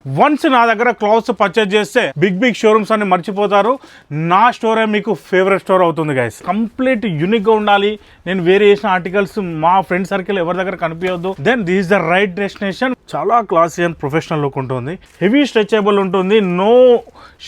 Once నా దగ్గర clothes purchase చేస్తే బిగ్ షోరూమ్స్ అన్ని మర్చిపోతారు. నా స్టోరే మీకు ఫేవరెట్ స్టోర్ అవుతుంది గైస్. కంప్లీట్ యూనిక్ గా ఉండాలి. నేను వేరే చేసిన ఆర్టికల్స్ మా ఫ్రెండ్ సర్కిల్ ఎవరి దగ్గర కనిపించద్దు. Then this is the right destination. చాలా క్లాసీ అండ్ ప్రొఫెషనల్ లుక్ ఉంటుంది. హెవీ స్ట్రెచబుల్ ఉంటుంది. No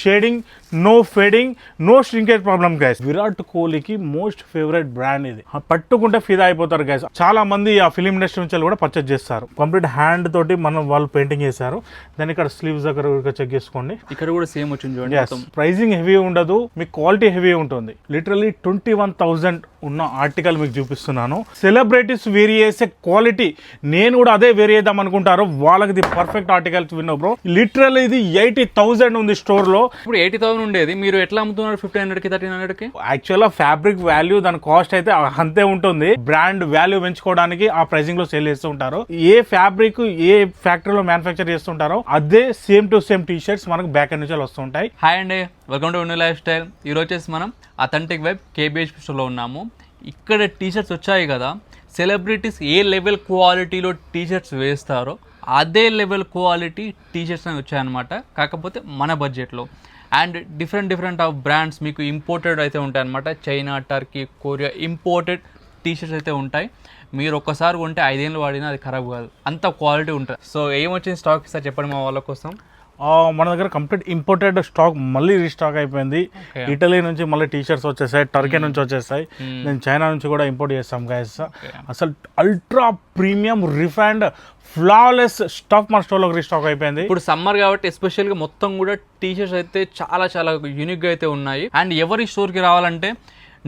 shading, no fading, no shrinkage problem guys. Virat కోహ్లీకి మోస్ట్ ఫేవరెట్ బ్రాండ్ ఇది. పట్టుకుంటే ఫిదా అయిపోతారు గైస్. చాలా మంది ఆ ఫిలిం ఇండస్ట్రీ నుంచి కూడా పర్చేజ్ చేస్తారు. కంప్లీట్ హ్యాండ్ తోటి మనం వాళ్ళు పెయింటింగ్ చేశారు. దాని ఇక్కడ స్లీవ్స్ దగ్గర చెక్ చేసుకోండి. ఇక్కడ కూడా సేమ్ వచ్చింది చూడండి. ప్రైజింగ్ హెవీ ఉండదు, మీకు క్వాలిటీ హెవీ ఉంటుంది. లిటరల్లీ 21,000 ఉన్న ఆర్టికల్ మీకు చూపిస్తున్నాను. సెలబ్రిటీస్ వేరీ చేసే క్వాలిటీ నేను కూడా అదే వేరీ చేద్దాం అనుకుంటారు. వాళ్ళకి ఇది పర్ఫెక్ట్ ఆర్టికల్స్ విన్నో బ్రో. లిటరల్ ఇది 80,000 ఉంది స్టోర్ లో. ఇప్పుడు 80,000 ఉండేది మీరు ఎట్లా అమ్ముతున్నారు 1,500 కి 1,300 కి? యాక్చువల్ గా ఫ్యాబ్రిక్ వాల్యూ దాని కాస్ట్ అయితే అంతే ఉంటుంది. బ్రాండ్ వాల్యూ పెంచుకోవడానికి ఆ ప్రైసింగ్ లో సేల్ చేస్తూ ఉంటారు. ఏ ఫ్యాబ్రిక్ ఏ ఫ్యాక్టరీలో మ్యానుఫ్యాక్చర్ చేస్తుంటారో అదే same to same T shirts మనకు బ్యాక్ ఎండ్ నుంచి వస్తుంటాయి. హాయ్ అండి, welcome to new life style. ఈరోజు వచ్చేసి మనం అథెంటిక్ వెబ్ KBH స్టోర్లో ఉన్నాము. ఇక్కడ టీ షర్ట్స్ వచ్చాయి కదా, సెలబ్రిటీస్ ఏ లెవెల్ క్వాలిటీలో టీ షర్ట్స్ వేస్తారో అదే లెవెల్ క్వాలిటీ టీ షర్ట్స్ అనేవి వచ్చాయన్నమాట. కాకపోతే మన బడ్జెట్లో అండ్ డిఫరెంట్ ఆఫ్ బ్రాండ్స్ మీకు ఇంపోర్టెడ్ అయితే ఉంటాయి అనమాట. China, Turkey, Korea imported T shirts అయితే ఉంటాయి. మీరు ఒక్కసారి కొంటే 5 ఏళ్ళు వాడినా అది ఖరాబ్ కాదు, అంత క్వాలిటీ ఉంటుంది. సో ఏమొచ్చింది స్టాక్ సార్ చెప్పండి మా వాళ్ళ కోసం. మన దగ్గర కంప్లీట్ ఇంపోర్టెడ్ స్టాక్ మళ్ళీ రీస్టాక్ అయిపోయింది. ఇటలీ నుంచి మళ్ళీ టీ షర్ట్స్ వచ్చేసాయి, టర్కీ నుంచి వచ్చేసాయి, నేను చైనా నుంచి కూడా ఇంపోర్ట్ చేస్తాం గైస్. అసలు ultra premium refined flawless stock మన స్టోర్లోకి రీస్టాక్ అయిపోయింది. ఇప్పుడు సమ్మర్ కాబట్టి ఎస్పెషల్గా మొత్తం కూడా టీ షర్ట్స్ అయితే చాలా యూనిక్గా అయితే ఉన్నాయి. అండ్ ఎవరి స్టోర్కి రావాలంటే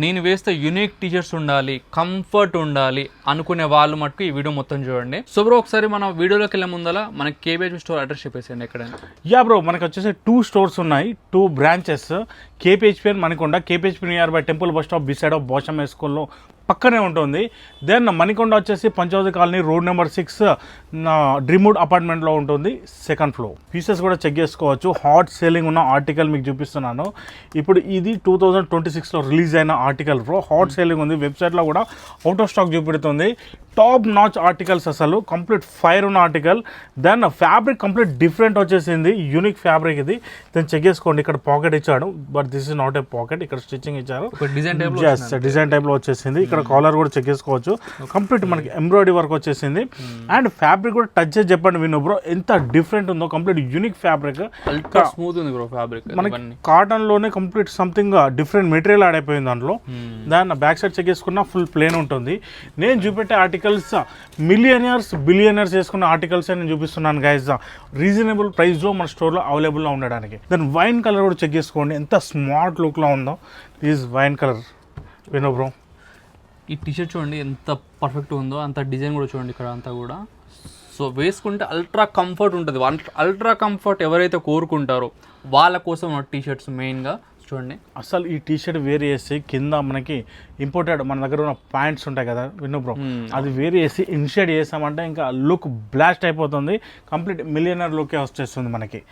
నేను వేస్తే యూనిక్ టీ షర్ట్స్ ఉండాలి, కంఫర్ట్ ఉండాలి అనుకునే వాళ్ళు మటుకు ఈ వీడియో మొత్తం చూడండి. సో బ్రో ఒకసారి మన వీడియోలోకి వెళ్ళే ముందర మనకి KBH స్టోర్ అడ్రస్ చెప్పేసండి ఎక్కడైనా. యా బ్రో, మనకి వచ్చేసి 2 స్టోర్స్ ఉన్నాయి, 2 బ్రాంచెస్. KPHP అని Manikonda, KPHP near by temple bus stop beside of Bosham high స్కూల్లో పక్కనే ఉంటుంది. దెన్ మణికొండ వచ్చేసి Panchavati colony road number 6 dreamwood అపార్ట్మెంట్లో ఉంటుంది, 2nd ఫ్లోర్. పీసెస్ కూడా చెక్ చేసుకోవచ్చు. హాట్ సేలింగ్ ఉన్న ఆర్టికల్ మీకు చూపిస్తున్నాను. ఇప్పుడు ఇది 2026లో రిలీజ్ అయిన ఆర్టికల్ బ్రో. హాట్ సేలింగ్ ఉంది. వెబ్సైట్లో కూడా అవుట్ ఆఫ్ స్టాక్ చూపెడుతుంది. టాప్ నాచ్ ఆర్టికల్స్, అసలు కంప్లీట్ ఫైర్ ఉన్న article. Then fabric complete different వచ్చేసింది, యూనిక్ ఫ్యాబ్రిక్ ఇది. దెన్ చెక్ చేసుకోండి. ఇక్కడ పాకెట్ ఇచ్చాడు, but this is not a pocket. ఇక్కడ స్టిచ్చింగ్ ఇచ్చారు, డిజైన్ టైప్ లో వచ్చేసింది. ఇక్కడ కాలర్ కూడా చెక్ చేసుకోవచ్చు. కంప్లీట్ మనకి ఎంబ్రాయిడరీ వర్క్ వచ్చేసింది. అండ్ ఫ్యాబ్రిక్ కూడా టచ్ చేసి చెప్పండి విను బ్రో, ఎంత డిఫరెంట్ ఉందో. కంప్లీట్ యూనిక్ ఫ్యాబ్రిక్, స్మూత్ ఉంది బ్రో ఫ్యాబ్రిక్. మనకి కాటన్ లోనే complete something different material add అయిపోయింది దాంట్లో. దాన్ని బ్యాక్ సైడ్ చెక్ చేసుకున్నా ఫుల్ ప్లేన్ ఉంటుంది. నేను చూపెట్టే ఆర్టికల్స్ మిలియనర్స్ బిలియనర్స్ చేసుకున్న ఆర్టికల్స్ నేను చూపిస్తున్నాను గైస్. రీజనబుల్ ప్రైస్ లో మన స్టోర్ లో అవైలబుల్ గా ఉండడానికి. దాని వైన్ కలర్ కూడా చెక్ చేసుకోండి, ఎంత స్మార్ట్ లుక్ లో ఉందో. ఈజ్ వైన్ కలర్ వినో బ్రో. ఈ టీషర్ట్ చూడండి ఎంత పర్ఫెక్ట్ ఉందో, అంత డిజైన్ కూడా చూడండి ఇక్కడ అంతా కూడా. సో వేసుకుంటే అల్ట్రా కంఫర్ట్ ఉంటుంది. అల్ట్రా కంఫర్ట్ ఎవరైతే కోరుకుంటారో వాళ్ళ కోసం టీషర్ట్స్ మెయిన్గా చూడండి. అసలు ఈ టీషర్ట్ వేర్ చేసి కింద మనకి ఇంపోర్టెడ్ మన దగ్గర ఉన్న ప్యాంట్స్ ఉంటాయి కదా విను బ్రో, అది వేర్ చేసి ఇన్షేడ్ చేసామంటే ఇంకా లుక్ బ్లాస్ట్ అయిపోతుంది. కంప్లీట్ మిలియనర్ లుకే వచ్చేస్తుంది మనకి.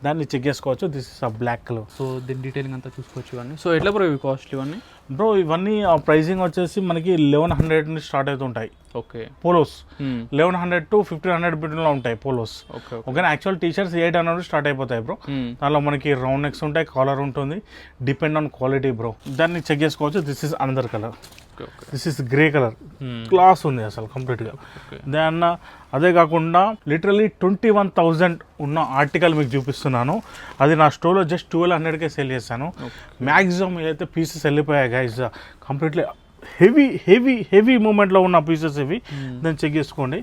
దాన్ని చెక్ చేసుకోవచ్చు. This is a black colour. So దీని డీటెయిలింగ్ అంతా చూసుకోవచ్చు ఇవన్నీ. సో ఎట్లా బ్రో ఇవి కాస్ట్ ఇవన్నీ? బ్రో ఇవన్నీ ప్రైజింగ్ వచ్చేసి మనకి 1100 నుంచి స్టార్ట్ అవుతుంటాయి. ఓకే, పోలోస్ 1100 to 1500 బిట్వీన్లో ఉంటాయి పోలోస్. ఓకేనా, యాక్చువల్ టీషర్ట్స్ 800 స్టార్ట్ అయిపోతాయి బ్రో. దానిలో మనకి రౌండ్ నెక్స్ ఉంటాయి, కాలర్ ఉంటుంది, డిపెండ్ ఆన్ క్వాలిటీ బ్రో. దాన్ని చెక్ చేసుకోవచ్చు. This is another colour. This is grey colour. Class ఉంది అసలు కంప్లీట్గా. దాన్న అదే కాకుండా లిటరలీ 21,000 ఉన్న ఆర్టికల్ మీకు చూపిస్తున్నాను. అది నా స్టోర్లో జస్ట్ 1200కే సేల్ చేశాను. మ్యాక్సిమం ఏదైతే పీసెస్ వెళ్ళిపోయాయి గైస్, కంప్లీట్లీ హెవీ మూమెంట్లో ఉన్న పీసెస్ ఇవి. దాన్ని చెక్ చేసుకోండి.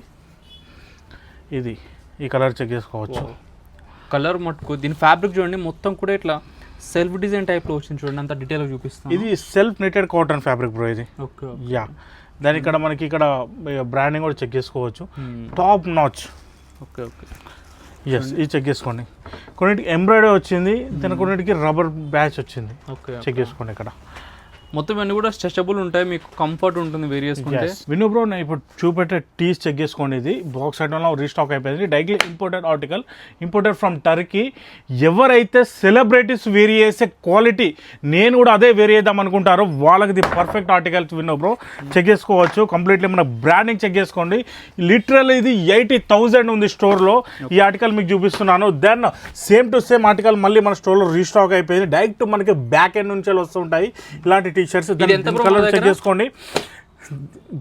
ఇది ఈ కలర్ చెక్ చేసుకోవచ్చు. కలర్ మటుకు దీని ఫ్యాబ్రిక్ చూడండి, మొత్తం కూడా ఇట్లా సెల్ఫ్ డిజైన్ టైప్లో వచ్చింది చూడండి, అంత డీటెయిల్గా చూపిస్తాను. ఇది self knitted cotton fabric bro ఇది. Okay, ya. దాని ఇక్కడ మనకి ఇక్కడ బ్రాండింగ్ కూడా చెక్ చేసుకోవచ్చు. Top notch. ఓకే, ఎస్, ఇది చెక్ చేసుకోండి. కొన్నిటికి ఎంబ్రాయిడరీ వచ్చింది, దాని కొన్నిటికి రబ్బర్ బ్యాచ్ వచ్చింది. ఓకే, చెక్ చేసుకోండి. ఇక్కడ మొత్తం అన్ని కూడా స్ట్రెచబుల్ ఉంటాయి, మీకు కంఫర్ట్ ఉంటుంది వేర్ చేసుకుంటే. విను బ్రో, నేను ఇప్పుడు చూపెట్టే టీస్ చెక్ చేసుకోండి. ఇది బాక్స్ ఐటమ్లో రీస్టాక్ అయిపోయింది. Daily imported article, imported from Turkey. ఎవరైతే సెలబ్రిటీస్ వేరీ చేసే క్వాలిటీ నేను కూడా అదే వేరీ చేద్దాం అనుకుంటారో వాళ్ళకి ఇది పర్ఫెక్ట్ ఆర్టికల్ విను బ్రో. చెక్ చేసుకోవచ్చు కంప్లీట్లీ, మన బ్రాండింగ్ చెక్ చేసుకోండి. లిటరల్ ఇది 80,000 ఉంది స్టోర్లో. ఈ ఆర్టికల్ మీకు చూపిస్తున్నాను. Then same to same article మళ్ళీ మన స్టోర్లో రీస్టాక్ అయిపోయింది. డైరెక్ట్ మనకి బ్యాక్ ఎండ్ నుంచి వస్తుంటాయి ఇలాంటి టీ షర్ట్స్. కలర్ చెక్ చేసుకోండి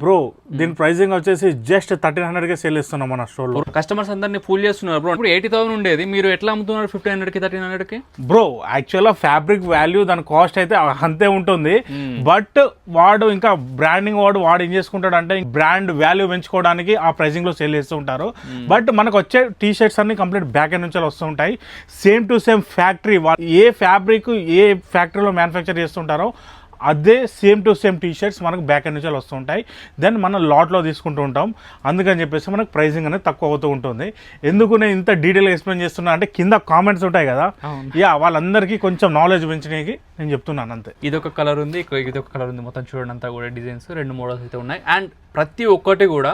బ్రో. దీని ప్రైసింగ్ వచ్చేసి జస్ట్ 1,300కే సేల్ ఇస్తున్నాం మన స్టోర్లో. కస్టమర్స్ అందరినీ ఫుల్ చేస్తున్నారు బ్రో. ఇప్పుడు 80,000 ఉండేది, మీరు ఎట్లా అమ్ముతున్నారు 1,500కి 1,300కి? బ్రో యాక్చువల్గా ఫ్యాబ్రిక్ వాల్యూ దాని కాస్ట్ అయితే అంతే ఉంటుంది. బట్ వాడు ఇంకా బ్రాండింగ్ వాడు ఏం చేసుకుంటాడు అంటే బ్రాండ్ వాల్యూ పెంచుకోవడానికి ఆ ప్రైసింగ్ లో సేల్ చేస్తూ ఉంటారు. బట్ మనకు వచ్చే టీ షర్ట్స్ అన్ని కంప్లీట్ బ్యాక్ ఎండ్ నుంచి వస్తుంటాయి. సేమ్ టు సేమ్ ఫ్యాక్టరీ, ఏ ఫ్యాబ్రిక్ ఏ ఫ్యాక్టరీలో మ్యానుఫ్యాక్చర్ చేస్తుంటారో అదే same to same T shirts మనకు బ్యాక్ ఎండ్ నుంచి వస్తుంటాయి. దెన్ మనం లాట్లో తీసుకుంటూ ఉంటాం. అందుకని చెప్పేసి మనకు ప్రైసింగ్ అనేది తక్కువ అవుతూ ఉంటుంది. ఎందుకు నేను ఇంత డీటెయిల్గా ఎక్స్ప్లెయిన్ చేస్తున్నా అంటే కింద కామెంట్స్ ఉంటాయి కదా, వాళ్ళందరికీ కొంచెం నాలెడ్జ్ పెంచడానికి నేను చెప్తున్నాను అంతే. ఇదొక కలర్ ఉంది, ఇదొక కలర్ ఉంది. మొత్తం చూడండి అంతా కూడా డిజైన్స్ 2 మోడల్స్ అయితే ఉన్నాయి. అండ్ ప్రతి ఒక్కటి కూడా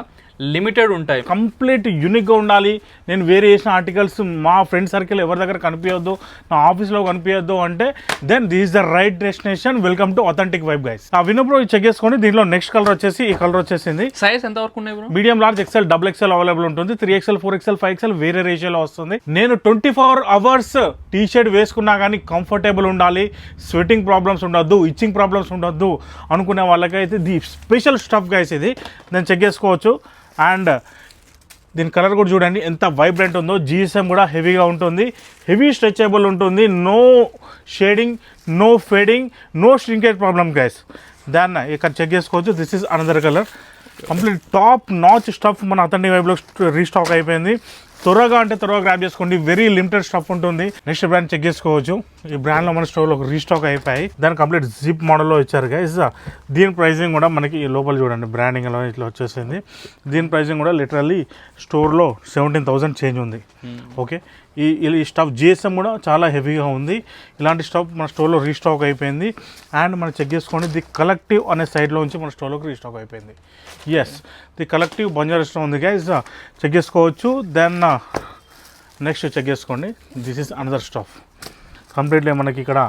లిమిటెడ్ ఉంటాయి. కంప్లీట్ యూనిక్గా ఉండాలి. నేను వేరే చేసిన ఆర్టికల్స్ మా ఫ్రెండ్ సర్కిల్ ఎవరి దగ్గర కనిపించొద్దు, నా ఆఫీస్లో కనిపించొద్దు అంటే then this the right destination. Welcome to authentic vibe guys. ఆ వినప్పుడు చెక్ చేసుకోండి. దీంట్లో నెక్స్ట్ కలర్ వచ్చేసి ఈ కలర్ వచ్చేసింది. సైజ్ ఎంత వరకు ఉన్నాయి bro? Medium, large, XL, double XL available ఉంటుంది. 3XL, 4XL, 5XL వేరే రేషియోలో వస్తుంది. నేను 24 hours టీ షర్ట్ వేసుకున్నా కానీ కంఫర్టబుల్ ఉండాలి, స్వెటింగ్ ప్రాబ్లమ్స్ ఉండొద్దు, ఇచ్చింగ్ ప్రాబ్లమ్స్ ఉండొద్దు అనుకునే వాళ్ళకైతే ది స్పెషల్ స్టఫ్ గైస్ ఇది. నేను చెక్ చేసుకోవచ్చు. అండ్ దీని కలర్ కూడా చూడండి ఎంత వైబ్రెంట్ ఉందో. GSM కూడా హెవీగా ఉంటుంది, హెవీ స్ట్రెచబుల్ ఉంటుంది. No shading, no fading, no shrinkage problem guys. దాన్ని ఇక్కడ చెక్ చేసుకోవచ్చు. This is another colour. Complete top notch stuff మన అథెంటిక్ వైబ్లో రీస్టాక్ అయిపోయింది. త్వరగా అంటే త్వరగా గ్రాప్ చేసుకోండి. వెరీ లిమిటెడ్ స్టఫ్ ఉంటుంది. నెక్స్ట్ బ్రాండ్ చెక్ చేసుకోవచ్చు. ఈ బ్రాండ్లో మన స్టోర్లో రీస్టాక్ అయిపోయి దాని కంప్లీట్ జిప్ మోడల్లో ఇచ్చారు గైస్. దీని ప్రైసింగ్ కూడా మనకి లోపల చూడండి బ్రాండింగ్ అలా ఇట్లా వచ్చేసింది. దీని ప్రైసింగ్ కూడా లిటరల్లీ స్టోర్లో 17,000 చేంజ్ ఉంది. ఓకే, ఈ స్టఫ్ GSM కూడా చాలా హెవీగా ఉంది. ఇలాంటి స్టఫ్ మన స్టోర్లో రీస్టాక్ అయిపోయింది. అండ్ మనం చెక్ చేసుకోండి, ది కలెక్టివ్ అనే సైడ్లో నుంచి మన స్టోర్లోకి రీస్టాక్ అయిపోయింది. Yes, the collective Banjara store ఉంది గైస్, చెక్ చేసుకోవచ్చు. దెన్ నెక్స్ట్ చెక్ చేసుకోండి. This is another stuff. Completely మనకి ఇక్కడ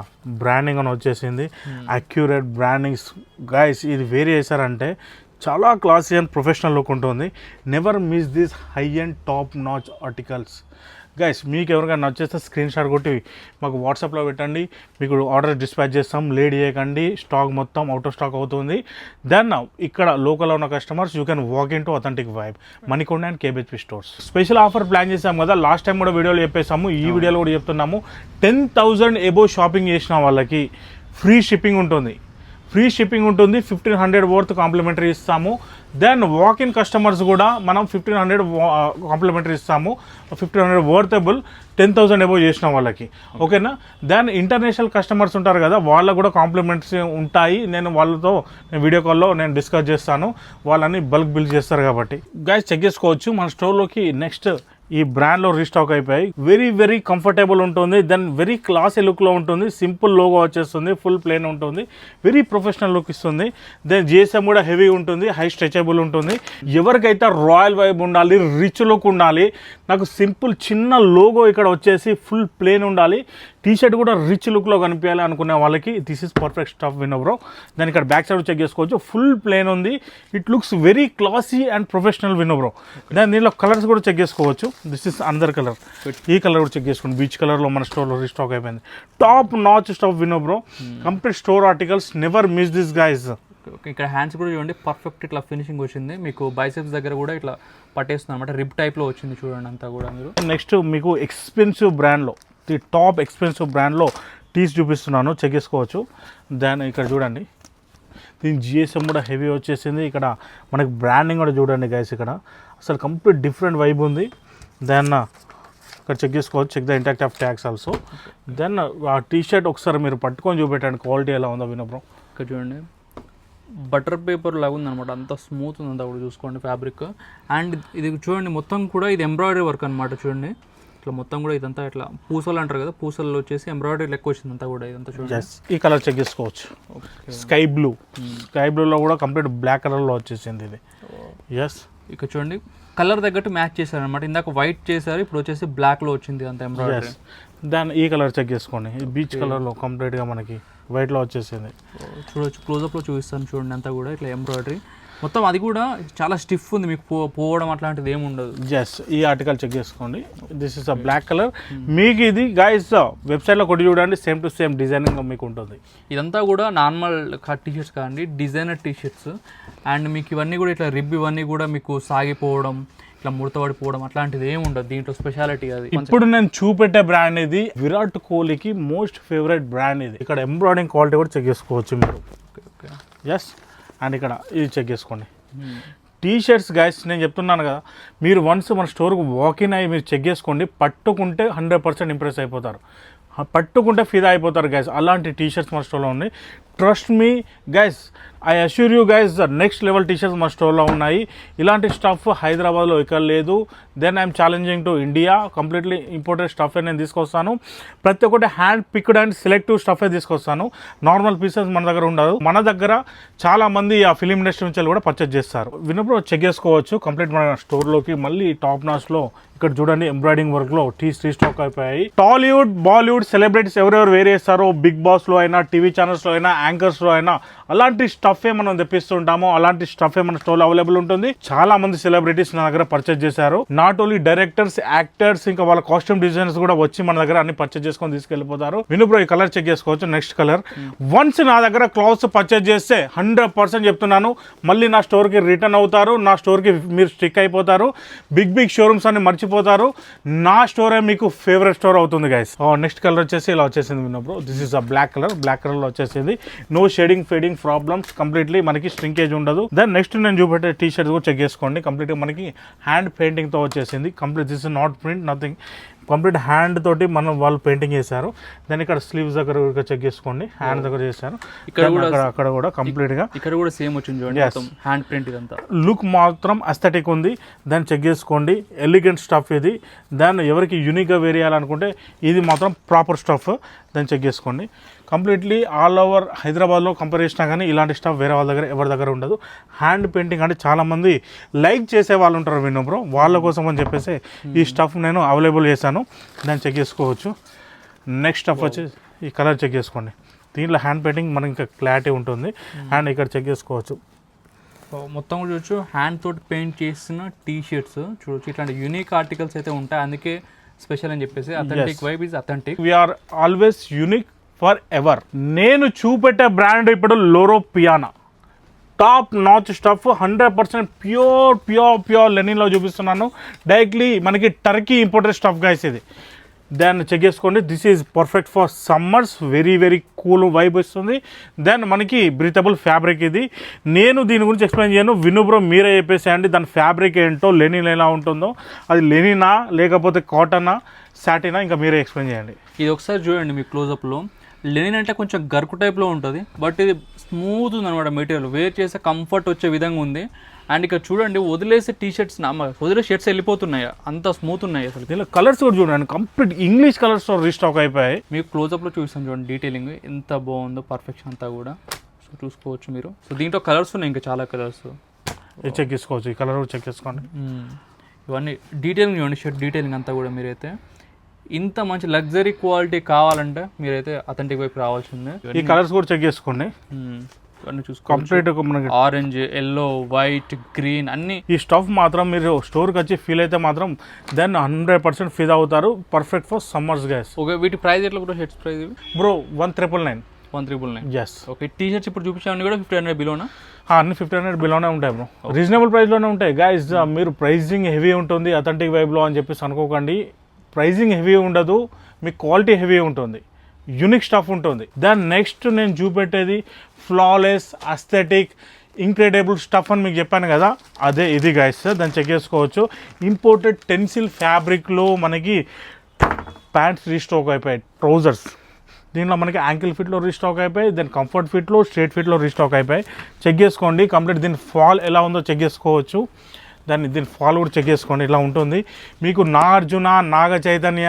బ్రాండింగ్ అని వచ్చేసింది. Accurate brandings guys. ఇది వేరే చేశారంటే చాలా క్లాసీ అండ్ ప్రొఫెషనల్ లుక్ ఉంటుంది. Never miss this high and top notch articles guys. మీకు ఎవరికైనా నచ్చేస్తే స్క్రీన్ షాట్ కొట్టి మాకు వాట్సాప్లో పెట్టండి, మీకు ఆర్డర్ డిస్పాచ్ చేస్తాం. లేట్ చేయకండి, స్టాక్ మొత్తం అవుట్ ఆఫ్ స్టాక్ అవుతుంది. దెన్ ఇక్కడ లోకల్లో ఉన్న customers you can walk in to authentic vibe Manikonda and KBHP stores. Special offer plan చేసాం కదా, లాస్ట్ టైం కూడా వీడియోలో చెప్పేసాము, ఈ వీడియోలో కూడా చెప్తున్నాము. 10,000 ఎబో షాపింగ్ చేసిన వాళ్ళకి ఫ్రీ షిప్పింగ్ ఉంటుంది. 1,500 వర్త్ కాంప్లిమెంటరీ ఇస్తాము. దెన్ వాక్ ఇన్ కస్టమర్స్ కూడా మనం 1,500 కాంప్లిమెంటరీ ఇస్తాము. 1,500 వర్తబుల్ 10,000 ఎబో చేసిన వాళ్ళకి. ఓకేనా. దెన్ ఇంటర్నేషనల్ కస్టమర్స్ ఉంటారు కదా, వాళ్ళకు కూడా కాంప్లిమెంట్స్ ఉంటాయి. నేను వాళ్ళతో వీడియో కాల్లో నేను డిస్కస్ చేస్తాను, వాళ్ళని బల్క్ బిల్ చేస్తారు కాబట్టి. గైస్ చెక్ చేసుకోవచ్చు. మన స్టోర్లోకి నెక్స్ట్ ఈ బ్రాండ్లో రీస్టాక్ అయిపోయి వెరీ కంఫర్టబుల్ ఉంటుంది. దెన్ వెరీ క్లాసీ లుక్లో ఉంటుంది. సింపుల్ లోగో వచ్చేస్తుంది, ఫుల్ ప్లేన్ ఉంటుంది, వెరీ ప్రొఫెషనల్ లుక్ ఇస్తుంది. దెన్ GSM కూడా హెవీ ఉంటుంది, హై స్ట్రెచబుల్ ఉంటుంది. ఎవరికైతే రాయల్ వైబ్ ఉండాలి, రిచ్ లుక్ ఉండాలి, నాకు సింపుల్ చిన్న లోగో ఇక్కడ వచ్చేసి ఫుల్ ప్లేన్ ఉండాలి, టీ షర్ట్ కూడా రిచ్ లుక్లో కనిపించాలి అనుకునే వాళ్ళకి దిస్ ఈస్ పర్ఫెక్ట్ స్టఫ్ వినబ్రో. దాని ఇక్కడ బ్యాక్ సైడ్ చెక్ చేసుకోవచ్చు. ఫుల్ ప్లేన్ ఉంది, it looks very classy and professional వినబ్రో. దాని దీనిలో కలర్స్ కూడా చెక్ చేసుకోవచ్చు. This is another colour. ఈ కలర్ కూడా చెక్ చేసుకోండి. బీచ్ కలర్లో మన స్టోర్లో రీస్టాక్ అయిపోయింది. టాప్ నాచ్ స్టఫ్ వినబ్రో. Complete store articles. Never miss this guys. ఇక్కడ హ్యాండ్స్ కూడా చూడండి, పర్ఫెక్ట్ ఇట్లా ఫినిషింగ్ వచ్చింది. మీకు బైసెప్స్ దగ్గర కూడా ఇట్లా పట్టేస్తుంది అనమాట, రిప్ టైప్లో వచ్చింది చూడండి అంతా కూడా. మీరు నెక్స్ట్ మీకు ఎక్స్పెన్సివ్ బ్రాండ్లో, ది టాప్ ఎక్స్పెన్సివ్ బ్రాండ్లో టీస్ చూపిస్తున్నాను, చెక్ చేసుకోవచ్చు. దాని ఇక్కడ చూడండి, దీని GSM కూడా హెవీ వచ్చేసింది. ఇక్కడ మనకి బ్రాండింగ్ కూడా చూడండి గైస్, ఇక్కడ అసలు కంప్లీట్ డిఫరెంట్ వైబ్ ఉంది. దెన్ ఇక్కడ చెక్ చేసుకోవచ్చు. Check the intact of tags also. Then ఆ టీ షర్ట్ ఒకసారి మీరు పట్టుకొని చూపెట్టండి క్వాలిటీ ఎలా ఉందో వినబ్రో. ఇక్కడ చూడండి, బటర్ పేపర్ లాగా ఉందన్నమాట, అంత స్మూత్ ఉంది అంతా కూడా చూసుకోండి ఫ్యాబ్రిక్. అండ్ ఇది చూడండి మొత్తం కూడా ఇది ఎంబ్రాయిడరీ వర్క్ అనమాట. చూడండి ఇట్లా మొత్తం కూడా ఇదంతా ఇట్లా పూసలు అంటారు కదా, పూసలు వచ్చేసి ఎంబ్రాయిడరీ లెక్క వచ్చింది అంతా కూడా ఇదంతా చూడండి. ఎస్, ఈ కలర్ చెక్ చేసుకోవచ్చు. స్కై బ్లూలో కూడా కంప్లీట్ బ్లాక్ కలర్లో వచ్చేసింది ఇది. ఎస్, ఇక చూడండి కలర్ తగ్గట్టు మ్యాచ్ చేశారు అనమాట. ఇందాక వైట్ చేశారు, ఇప్పుడు వచ్చేసి బ్లాక్లో వచ్చింది అంత ఎంబ్రాయిడరీ. దాని ఈ కలర్ చెక్ చేసుకోండి, బీచ్ కలర్లో కంప్లీట్గా మనకి వైట్లో వచ్చేసింది. చూడొచ్చు, క్లోజప్లో చూపిస్తాను చూడండి అంతా కూడా ఇట్లా ఎంబ్రాయిడరీ మొత్తం. అది కూడా చాలా స్టిఫ్ ఉంది, మీకు పోవడం అట్లాంటిది ఏమి ఉండదు. జస్ట్ ఈ ఆర్టికల్ చెక్ చేసుకోండి. This is a black colour. మీకు ఇది గైస్ వెబ్సైట్లో కొట్టి చూడండి, సేమ్ టు సేమ్ డిజైనింగ్ మీకు ఉంటుంది. ఇదంతా కూడా నార్మల్ కట్ టీషర్ట్స్ కాదండి, డిజైనర్ టీషర్ట్స్. అండ్ మీకు ఇవన్నీ కూడా ఇట్లా రిబ్ ఇవన్నీ కూడా మీకు సాగిపోవడం, ఇట్లా ముడతపడిపోవడం అట్లాంటిది ఏమి ఉండదు. దీంట్లో స్పెషాలిటీ అది. ఇప్పుడు నేను చూపెట్టే బ్రాండ్ ఇది విరాట్ కోహ్లీకి మోస్ట్ ఫేవరెట్ బ్రాండ్ ఇది. ఇక్కడ ఎంబ్రాయిడింగ్ క్వాలిటీ కూడా చెక్ చేసుకోవచ్చు మీరు. ఎస్, అండ్ ఇక్కడ ఇది చెక్ చేసుకోండి. టీ షర్ట్స్ గైస్ నేను చెప్తున్నాను కదా, మీరు వన్స్ మన స్టోర్కి వాకిన్ అయ్యి మీరు చెక్ చేసుకోండి, పట్టుకుంటే 100% ఇంప్రెస్ అయిపోతారు, పట్టుకుంటే ఫిదా అయిపోతారు గైస్. అలాంటి టీ షర్ట్స్ మన స్టోర్లో ఉన్నాయి. Trust me guys, I assure you guys, the next level T shirts మన స్టోర్లో ఉన్నాయి. ఇలాంటి స్టఫ్ హైదరాబాద్లో ఇక్కడ లేదు. Then I'm challenging to India. Completely imported స్టఫే నేను తీసుకొస్తాను. ప్రతి ఒక్కటి హ్యాండ్ పిక్డ్ అండ్ సెలెక్టివ్ స్టఫే తీసుకొస్తాను. నార్మల్ పీసెస్ మన దగ్గర ఉండదు. మన దగ్గర చాలామంది ఆ ఫిలిం ఇండస్ట్రీ నుంచి కూడా పర్చేజ్ చేస్తారు. విన్నప్పుడు చెక్ చేసుకోవచ్చు. కంప్లీట్ మన స్టోర్లోకి మళ్ళీ టాప్ నాచ్లో ఇక్కడ చూడండి ఎంబ్రాయిడింగ్ వర్క్లో స్టాక్ అయిపోయాయి. టాలీవుడ్, బాలీవుడ్ సెలబ్రిటీస్ ఎవరెవరు వేరే చేస్తారో, బిగ్ బాస్లో అయినా, టీవీ ఛానల్స్లో అయినా, యాంకర్స్లో అయినా అలాంటి స్టఫే మనం తెప్పిస్తుంటాము. అలాంటి స్టఫే మన స్టోర్లో అవైలబుల్ ఉంటుంది. చాలా మంది సెలబ్రిటీస్ నా దగ్గర పర్చేజ్ చేశారు. నాట్ ఓన్లీ డైరెక్టర్స్, యాక్టర్స్, ఇంకా వాళ్ళ కాస్ట్యూమ్ డిజైనర్స్ కూడా వచ్చి మన దగ్గర అన్ని పర్చేజ్ చేసుకొని తీసుకెళ్ళిపోతారు. వినుబ్రో ఈ కలర్ చెక్ చేసుకోవచ్చు. Next colour. వన్స్ నా దగ్గర క్లాత్స్ పర్చేజ్ చేస్తే 100% చెప్తున్నాను, మళ్ళీ నా స్టోర్కి రిటర్న్ అవుతారు. నా స్టోర్కి మీరు స్టిక్ అయిపోతారు. బిగ్ షోరూమ్స్ అన్ని మర్చిపోతారు. నా స్టోరే మీకు ఫేవరెట్ స్టోర్ అవుతుంది గైస్. నెక్స్ట్ కలర్ వచ్చేసి ఇలా వచ్చేసింది విన్నబ్రో. This is a black colour. Black colour లో వచ్చేసింది. No shading, fading problems, completely మనకి స్ట్రింకేజ్ ఉండదు. దెన్ నెక్స్ట్ నేను చూపెట్టే టీ షర్ట్ కూడా చెక్ చేసుకోండి. కంప్లీట్గా మనకి హ్యాండ్ పెయింటింగ్ తో వచ్చేసింది. Complete this is not print, nothing, complete hand తోటి మనం వాళ్ళు పెయింటింగ్ చేశారు. దాని ఇక్కడ స్లీవ్స్ దగ్గర చెక్ చేసుకోండి, హ్యాండ్ దగ్గర చేశారు. అక్కడ కూడా కంప్లీట్ గా ఇక్కడ కూడా సేమ్ వచ్చింది చూడండి, హ్యాండ్ ప్రింట్. ఇదంతా లుక్ మాత్రం అస్థెటిక్ ఉంది. దాన్ని చెక్ చేసుకోండి. ఎలిగెంట్ స్టఫ్ ఇది. దాన్ని ఎవరికి యూనిక్ గా వేర్ చేయాలనుకుంటే ఇది మాత్రం ప్రాపర్ స్టఫ్. దాన్ని చెక్ చేసుకోండి. కంప్లీట్లీ ఆల్ ఓవర్ హైదరాబాద్లో కంపేర్ చేసినా కానీ ఇలాంటి స్టఫ్ వేరే వాళ్ళ దగ్గర ఎవరి దగ్గర ఉండదు. హ్యాండ్ పెయింటింగ్ అంటే చాలామంది లైక్ చేసే వాళ్ళు ఉంటారు విను బ్రో, వాళ్ళ కోసం అని చెప్పేసి ఈ స్టఫ్ నేను అవైలబుల్ చేశాను. దాన్ని చెక్ చేసుకోవచ్చు. నెక్స్ట్ స్టఫ్ వచ్చి ఈ కలర్ చెక్ చేసుకోండి. దీంట్లో హ్యాండ్ పెయింటింగ్ మనకి ఇంకా క్లారిటీ ఉంటుంది. అండ్ ఇక్కడ చెక్ చేసుకోవచ్చు. మొత్తం కూడా చూడొచ్చు, హ్యాండ్ తోటి పెయింట్ చేసిన టీ షర్ట్స్ చూడొచ్చు. ఇట్లాంటి యూనిక్ ఆర్టికల్స్ అయితే ఉంటాయి, అందుకే స్పెషల్ అని చెప్పేసి. Authentic vibe is authentic. We are always unique forever. నేను చూపెట్టే బ్రాండ్ ఇప్పుడు Loro Piana. Top notch stuff, 100% pure లెనిన్లో చూపిస్తున్నాను. డైరెక్ట్లీ మనకి టర్కీ ఇంపోర్టెడ్ స్టఫ్ గైస్ ఇది. దాన్ని చెక్ చేసుకోండి. This is perfect for summers. Very cool vibe వస్తుంది. దెన్ మనకి బ్రీతబుల్ ఫ్యాబ్రిక్ ఇది. నేను దీని గురించి ఎక్స్ప్లెయిన్ చేయను, వినుబ్రో మీరే చెప్పేసేయండి దాని ఫ్యాబ్రిక్ ఏంటో, లెనిన్ ఎలా ఉంటుందో, అది లెనినా లేకపోతే కాటనా, సాటినా, ఇంకా మీరే ఎక్స్ప్లెయిన్ చేయండి. ఇది ఒకసారి చూడండి మీ క్లోజప్లో. లెనిన్ అంటే కొంచెం గరుకు టైప్లో ఉంటుంది, బట్ ఇది స్మూత్ ఉందన్నమాట మెటీరియల్. వేర్ చేసే కంఫర్ట్ వచ్చే విధంగా ఉంది. అండ్ ఇక్కడ చూడండి, వదిలేసే టీ షర్ట్స్, వదిలే షర్ట్స్ వెళ్ళిపోతున్నాయి, అంత స్మూత్ ఉన్నాయి. అసలు దీనిలో కలర్స్ కూడా చూడండి, కంప్లీట్ ఇంగ్లీష్ కలర్స్ రీస్టాక్ అయిపోయాయి. మీకు క్లోజప్లో చూపిస్తాను చూడండి, డీటెయిలింగ్ ఎంత బాగుందో, పర్ఫెక్షన్ అంతా కూడా. సో చూసుకోవచ్చు మీరు. సో దీంట్లో కలర్స్ ఉన్నాయి, ఇంకా చాలా కలర్స్ చెక్ చేసుకోవచ్చు. ఈ కలర్ చెక్ చేసుకోండి. ఇవన్నీ డీటెయిలింగ్ చూడండి, షర్ట్ డీటెయిలింగ్ అంతా కూడా. మీరైతే ఇంత మంచి లగ్జరీ క్వాలిటీ కావాలంటే మీరైతే అథెంటిక్ వైపు రావాల్సిందే. ఈ కలర్స్ కూడా చెక్ చేసుకోండి. కంప్లీట్ మనకి ఆరెంజ్, ఎల్లో, వైట్, గ్రీన్ అన్ని. ఈ స్టఫ్ మాత్రం మీరు స్టోర్కి వచ్చి ఫీల్ అయితే మాత్రం దెన్ 100% ఫీల్ అవుతారు. Perfect for summers guys. Okay, వీటి ప్రైస్ ఎట్లా bro? Shirts price bro 1999. 1999. Yes. Okay, T shirts ఇప్పుడు చూపించామని కూడా 1500 బిలోనా? అన్ని 1500 బిలోనే ఉంటాయి బ్రో. రీజనబుల్ ప్రైస్లోనే ఉంటాయి గైస్. మీరు ప్రైజింగ్ హెవీ ఉంటుంది అథెంటిక్ వైబ్లో అని చెప్పేసి అనుకోకండి. ప్రైజింగ్ హెవీ ఉండదు, మీకు క్వాలిటీ హెవీ ఉంటుంది, యూనిక్ స్టఫ్ ఉంటుంది. దాని నెక్స్ట్ నేను చూపెట్టేది ఫ్లాలెస్, అస్థెటిక్, ఇంక్రెడిబుల్ స్టఫ్ అని మీకు చెప్పాను కదా, అదే ఇది గైస్. దాన్ని చెక్ చేసుకోవచ్చు. ఇంపోర్టెడ్ టెన్సిల్ ఫ్యాబ్రిక్లో మనకి ప్యాంట్స్ రీస్టాక్ అయిపోయాయి, ట్రౌజర్స్. దీనిలో మనకి యాంకిల్ ఫిట్లో రీస్టాక్ అయిపోయాయి, దెన్ కంఫర్ట్ ఫిట్లో, స్ట్రేట్ ఫిట్లో రీస్టాక్ అయిపోయాయి. చెక్ చేసుకోండి కంప్లీట్. దీని ఫాల్ ఎలా ఉందో చెక్ చేసుకోవచ్చు. దీని ఫాల్ కూడా చెక్ చేసుకోండి, ఇలా ఉంటుంది. మీకు నాగార్జున, నాగ చైతన్య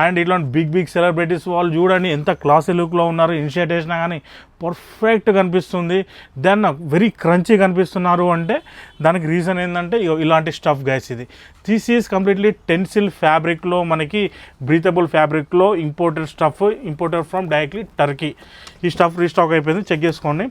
అండ్ ఇట్లాంటి బిగ్ సెలబ్రిటీస్ వాళ్ళు చూడండి ఎంత క్లాసీ లుక్లో ఉన్నారు. ఇనిషియేట్ చేసినా కానీ పర్ఫెక్ట్ కనిపిస్తుంది. దెన్ వెరీ క్రంచీ కనిపిస్తున్నారు అంటే దానికి రీజన్ ఏంటంటే ఇలాంటి stuff guys. This is completely tensile ఫ్యాబ్రిక్లో, మనకి బ్రీతబుల్ ఫ్యాబ్రిక్లో imported stuff, imported from directly Turkey. ఈ స్టఫ్ రీస్టాక్ అయిపోయింది, చెక్ చేసుకోండి.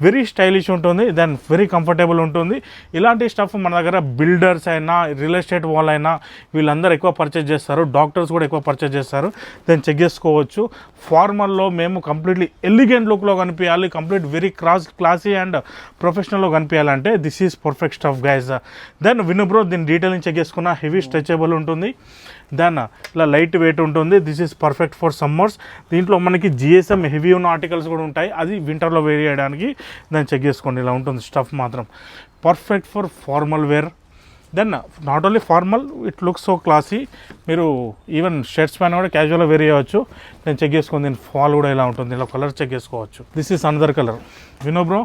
వెరీ స్టైలిష్ ఉంటుంది, దెన్ వెరీ కంఫర్టబుల్ ఉంటుంది. ఇలాంటి స్టఫ్ మన దగ్గర బిల్డర్స్ అయినా, రియల్ ఎస్టేట్ వాళ్ళు అయినా వీళ్ళందరూ ఎక్కువ పర్చేజ్ చేస్తారు, డాక్టర్స్ కూడా ఎక్కువ పర్చేజ్ చేస్తారు. దెన్ చెక్ చేసుకోవచ్చు. ఫార్మల్లో మేము కంప్లీట్లీ ఎలిగెంట్ లుక్లో కనిపించాలి, కంప్లీట్ వెరీ క్లాసీ అండ్ ప్రొఫెషనల్లో కనిపించాలంటే this is perfect stuff guys. Then వినుబ్రో దీని డీటెయిలింగ్ చెక్ చేసుకున్న, హెవీ స్ట్రెచబుల్ ఉంటుంది, దెన్ ఇలా లైట్ వెయిట్ ఉంటుంది. This is perfect for summers. దీంట్లో మనకి జిఎస్ఎం హెవీ ఉన్న ఆర్టికల్స్ కూడా ఉంటాయి, అది వింటర్లో వేర్ చేయడానికి. దాన్ని చెక్ చేసుకోండి, ఇలా ఉంటుంది స్టఫ్ మాత్రం. Perfect for formal wear. Then not only formal, it looks so classy. మీరు ఈవెన్ షర్ట్స్ పైన కూడా క్యాజువల్గా వేర్ చేయవచ్చు. నేను చెక్ చేసుకోండి, దీని ఫాల్ కూడా ఇలా ఉంటుంది, ఇలా కలర్ చెక్ చేసుకోవచ్చు. This is another colour. వినో బ్రో,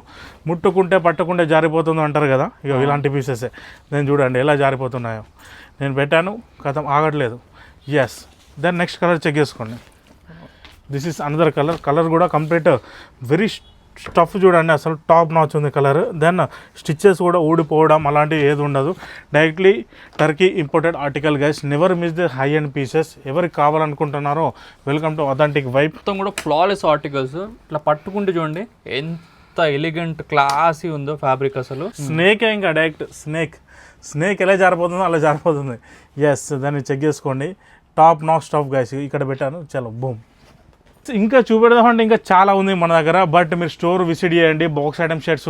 ముట్టుకుంటే పట్టుకుంటే జారిపోతుందో అంటారు కదా, ఇక ఇలాంటి పీసెసే. నేను చూడండి ఎలా జారిపోతున్నాయో. నేను పెట్టాను, కథం ఆగట్లేదు. Yes. Then next colour check చేసుకోండి. This is another colour. Colour కూడా కంప్లీట్ వెరీ స్టఫ్ చూడండి, అసలు టాప్ నాచ్ ఉంది కలర్. దెన్ స్టిచ్చెస్ కూడా ఊడిపోవడం అలాంటివి ఏది ఉండదు. డైరెక్ట్లీ Turkey imported article guys. Never miss the high end pieces. ఎవరికి కావాలనుకుంటున్నారో వెల్కమ్ టు అథెంటిక్ వైబ్. మొత్తం కూడా ఫ్లాలెస్ ఆర్టికల్స్. ఇట్లా పట్టుకుంటే చూడండి ఎంత ఎలిగెంట్ క్లాసీ ఉందో ఫ్యాబ్రిక్. అసలు స్నేక్ ఇంకా డైరెక్ట్ స్నేక్ ఎలా జారిపోతుందో అలా జారిపోతుంది. ఎస్, దాన్ని చెక్ చేసుకోండి. Top notch stuff guys. ఇక్కడ పెట్టాను, చలో బూమ్. ఇంకా చూపెడదామంటే ఇంకా చాలా ఉంది మన దగ్గర, బట్ మీరు స్టోర్ విజిట్ చేయండి. బాక్స్ ఐటమ్ షర్ట్స్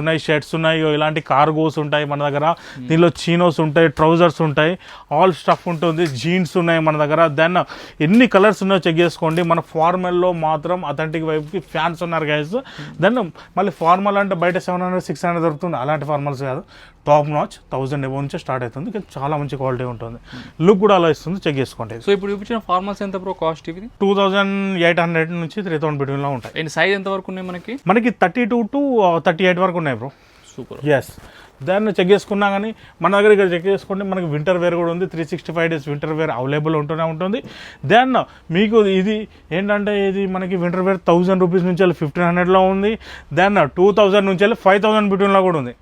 ఉన్నాయి, ఇలాంటి కార్గోస్ ఉంటాయి మన దగ్గర. దీనిలో చీనోస్ ఉంటాయి, ట్రౌజర్స్ ఉంటాయి, ఆల్ స్టఫ్ ఉంటుంది. జీన్స్ ఉన్నాయి మన దగ్గర. దెన్ ఎన్ని కలర్స్ ఉన్నాయో చెక్ చేసుకోండి. మన ఫార్మల్లో మాత్రం అథెంటిక్ వైపుకి ఫ్యాన్స్ ఉన్నారు గైస్. దెన్ మళ్ళీ ఫార్మల్ అంటే బయట 700-600 దొరుకుతుంది, అలాంటి ఫార్మల్స్ కాదు. టాప్ నాచ్ 1000 ఎబో నుంచే స్టార్ట్ అవుతుంది, కానీ చాలా మంచి క్వాలిటీ ఉంటుంది. లుక్ కూడా అలా ఇస్తుంది, చెక్ చేసుకోండి. సో ఇప్పుడు చూపించిన ఫార్మల్స్ ఎంత బ్రో కాస్ట్? ఇవి 2800 నుంచి 3000 బిట్వీన్లో ఉంటాయి. అండ్ సైజ్ ఎంత వరకు ఉన్నాయి మనకి? 32 to 38 వరకు ఉన్నాయి బ్రో. సూపర్. ఎస్. దాన్ని చెక్ చేసుకున్నా కానీ మన దగ్గర ఇక్కడ చెక్ చేసుకోండి. మనకి వింటర్ వేర్ కూడా ఉంది. 365 days వింటర్ వేర్ అవైలబుల్ ఉంటూనే ఉంటుంది. దెన్ మీకు ఇది ఏంటంటే ఇది మనకి వింటర్ వేర్ 1000 రూపీస్ నుంచి 1500లో ఉంది. దెన్ 2000 నుంచి 5000 బిట్వీన్లో కూడా ఉంది.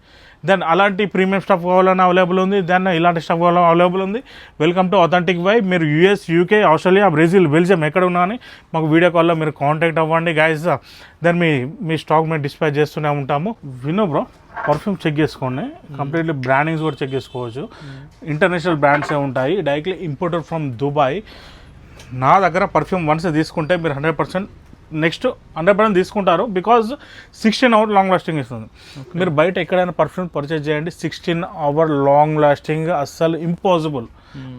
దెన్ అలాంటి ప్రీమియం స్టఫ్ కావాలన్నా అవైలబుల్ ఉంది. దెన్ ఇలాంటి స్టఫ్ కావాలన్నా అవైలబుల్ ఉంది. Welcome to authentic vibe. మీరు US, UK, Australia, Brazil, Belgium ఎక్కడ ఉన్నా కానీ మాకు వీడియో కాల్లో మీరు కాంటాక్ట్ అవ్వండి గైస్. దెన్ మీ స్టాక్ మేము డిస్పాచ్ చేస్తూనే ఉంటాము. వినో బ్రో, పర్ఫ్యూమ్ చెక్ చేసుకోండి. కంప్లీట్లీ బ్రాండింగ్స్ కూడా చెక్ చేసుకోవచ్చు. ఇంటర్నేషనల్ బ్రాండ్సే ఉంటాయి, డైరెక్ట్లీ ఇంపోర్టెడ్ ఫ్రమ్ దుబాయ్. నా దగ్గర పర్ఫ్యూమ్ వన్స్ తీసుకుంటే మీరు 100% నెక్స్ట్ 100% తీసుకుంటారు. బికాజ్ 16 hours లాంగ్ లాస్టింగ్ ఇస్తుంది. మీరు బయట ఎక్కడైనా పర్ఫ్యూమ్ పర్చేజ్ చేయండి, 16 hours లాంగ్ లాస్టింగ్ అస్సలు ఇంపాసిబుల్.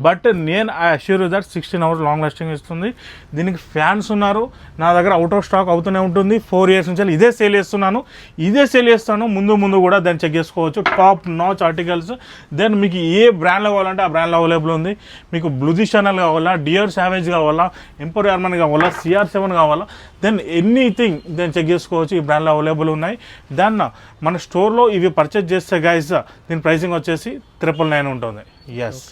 బట్ నేను I assure that 16 hours long lasting ఇస్తుంది. దీనికి ఫ్యాన్స్ ఉన్నారు. నా దగ్గర అవుట్ ఆఫ్ స్టాక్ అవుతూనే ఉంటుంది. 4 years నుంచి ఇదే సేల్ చేస్తాను ముందు కూడా. దాన్ని చెక్ చేసుకోవచ్చు. Top notch articles. దెన్ మీకు ఏ బ్రాండ్లో కావాలంటే ఆ బ్రాండ్లో అవైలబుల్ ఉంది. మీకు బ్లూజీ ఛానల్ కావాలా, డియర్ సావేజ్ కావాలా, ఎంపోరియర్ ఆర్మన్ కావాలా, CR7 కావాలా, దెన్ ఎనీథింగ్ దెన్ చెక్ చేసుకోవచ్చు. ఈ బ్రాండ్లో అవైలబుల్ ఉన్నాయి. దెన్ మన స్టోర్లో ఇవి పర్చేజ్ చేస్తే గైస్ దీని ప్రైసింగ్ వచ్చేసి 999 ఉంటుంది. ఎస్.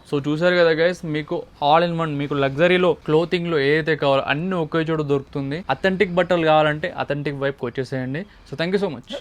సో చూసారు కదా గైస్, మీకు ఆల్ ఇన్ వన్, మీకు లగ్జరీలో క్లోతింగ్లో ఏదైతే కావాలో అన్నీ ఒకే చోట దొరుకుతుంది. అథెంటిక్ బట్టలు కావాలంటే అథెంటిక్ వైపుకి వచ్చేసేయండి. So thank you so much.